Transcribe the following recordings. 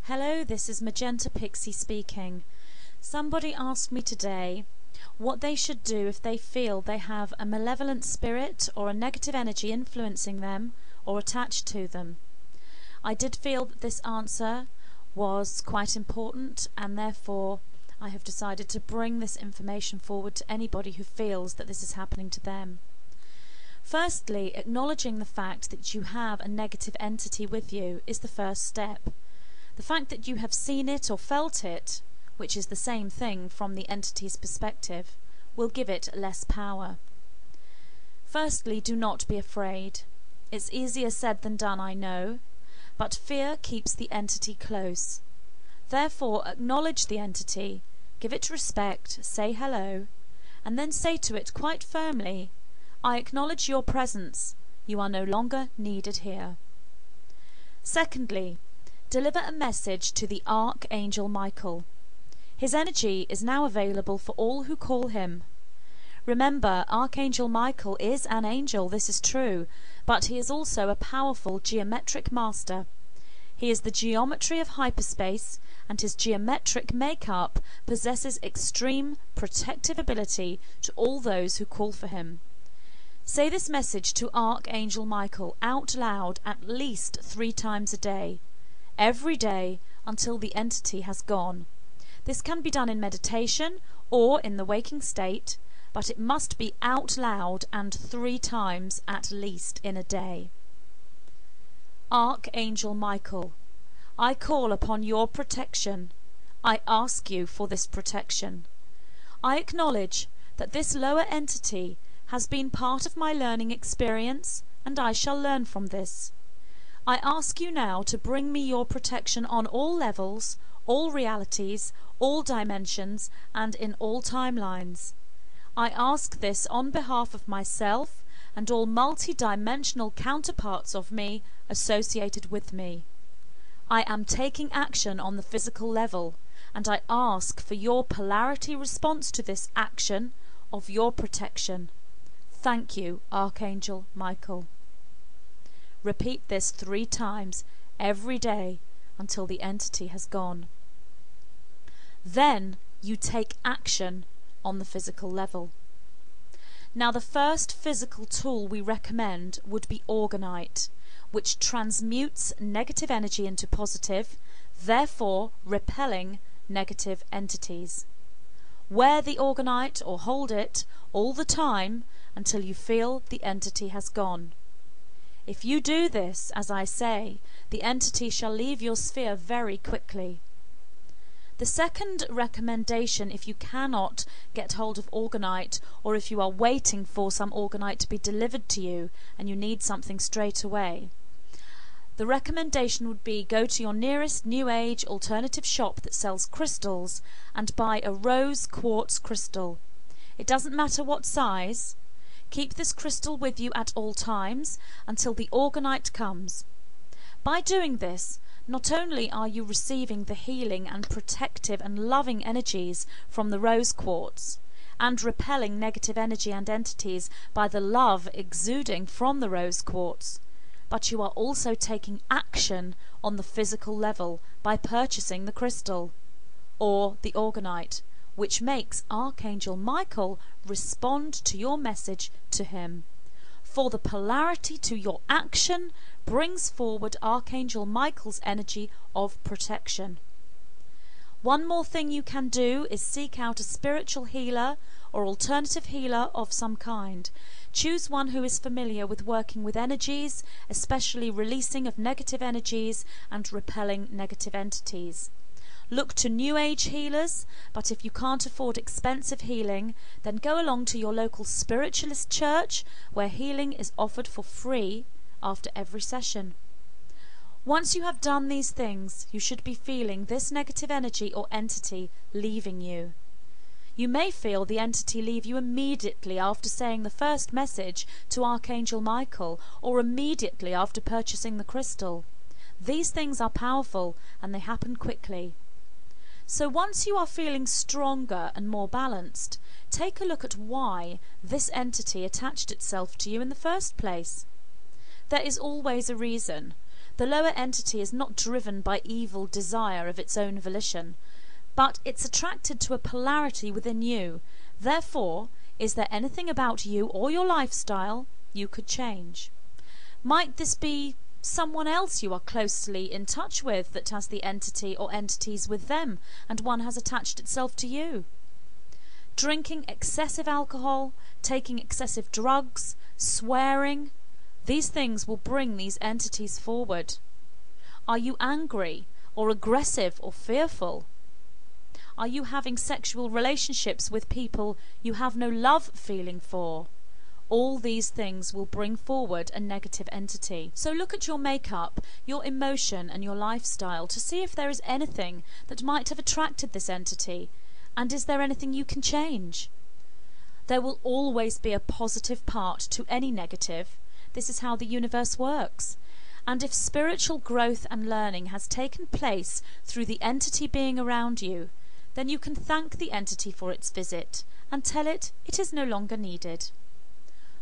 Hello, this is Magenta Pixie speaking. Somebody asked me today what they should do if they feel they have a malevolent spirit or a negative energy influencing them or attached to them. I did feel that this answer was quite important, and therefore I have decided to bring this information forward to anybody who feels that this is happening to them. Firstly, acknowledging the fact that you have a negative entity with you is the first step. The fact that you have seen it or felt it, which is the same thing from the entity's perspective, will give it less power. Firstly, do not be afraid. It's easier said than done, I know, but fear keeps the entity close. Therefore, acknowledge the entity, give it respect, say hello, and then say to it quite firmly, I acknowledge your presence. You are no longer needed here. Secondly, deliver a message to the Archangel Michael. His energy is now available for all who call him. Remember, Archangel Michael is an angel, this is true, but he is also a powerful geometric master. He is the geometry of hyperspace, and his geometric makeup possesses extreme protective ability to all those who call for him. Say this message to Archangel Michael out loud at least 3 times a day. Every day until the entity has gone. This can be done in meditation or in the waking state, but it must be out loud and 3 times at least in a day. Archangel Michael, I call upon your protection. I ask you for this protection. I acknowledge that this lower entity has been part of my learning experience, and I shall learn from this. I ask you now to bring me your protection on all levels, all realities, all dimensions, and in all timelines. I ask this on behalf of myself and all multi-dimensional counterparts of me associated with me. I am taking action on the physical level, and I ask for your polarity response to this action of your protection. Thank you, Archangel Michael. Repeat this 3 times every day until the entity has gone. Then you take action on the physical level. Now, the first physical tool we recommend would be Orgonite, which transmutes negative energy into positive, therefore repelling negative entities. Wear the Orgonite or hold it all the time until you feel the entity has gone. If you do this, as I say, the entity shall leave your sphere very quickly. The second recommendation, if you cannot get hold of Orgonite, or if you are waiting for some Orgonite to be delivered to you and you need something straight away, the recommendation would be go to your nearest New Age alternative shop that sells crystals and buy a rose quartz crystal. It doesn't matter what size. Keep this crystal with you at all times until the Orgonite comes. By doing this, not only are you receiving the healing and protective and loving energies from the rose quartz, and repelling negative energy and entities by the love exuding from the rose quartz, but you are also taking action on the physical level by purchasing the crystal, or the Orgonite, which makes Archangel Michael respond to your message to him. For the polarity to your action brings forward Archangel Michael's energy of protection. One more thing you can do is seek out a spiritual healer or alternative healer of some kind. Choose one who is familiar with working with energies, especially releasing of negative energies and repelling negative entities. Look to New Age healers, but if you can't afford expensive healing, then go along to your local spiritualist church where healing is offered for free after every session. Once you have done these things, you should be feeling this negative energy or entity leaving you. You may feel the entity leave you immediately after saying the first message to Archangel Michael, or immediately after purchasing the crystal. These things are powerful and they happen quickly. So once you are feeling stronger and more balanced, take a look at why this entity attached itself to you in the first place. There is always a reason. The lower entity is not driven by evil desire of its own volition, but it's attracted to a polarity within you. Therefore, is there anything about you or your lifestyle you could change? Might this be someone else you are closely in touch with that has the entity or entities with them, and one has attached itself to you? Drinking excessive alcohol, taking excessive drugs, swearing, these things will bring these entities forward. Are you angry or aggressive or fearful? Are you having sexual relationships with people you have no love feeling for? All these things will bring forward a negative entity. So look at your makeup, your emotion and your lifestyle to see if there is anything that might have attracted this entity, and is there anything you can change? There will always be a positive part to any negative. This is how the universe works. And if spiritual growth and learning has taken place through the entity being around you, then you can thank the entity for its visit and tell it it is no longer needed.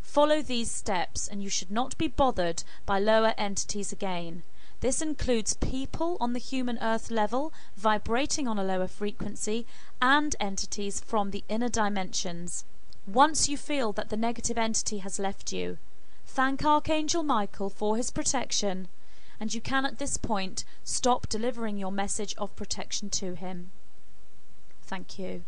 Follow these steps and you should not be bothered by lower entities again. This includes people on the human earth level vibrating on a lower frequency and entities from the inner dimensions. Once you feel that the negative entity has left you, thank Archangel Michael for his protection, and you can at this point stop delivering your message of protection to him. Thank you.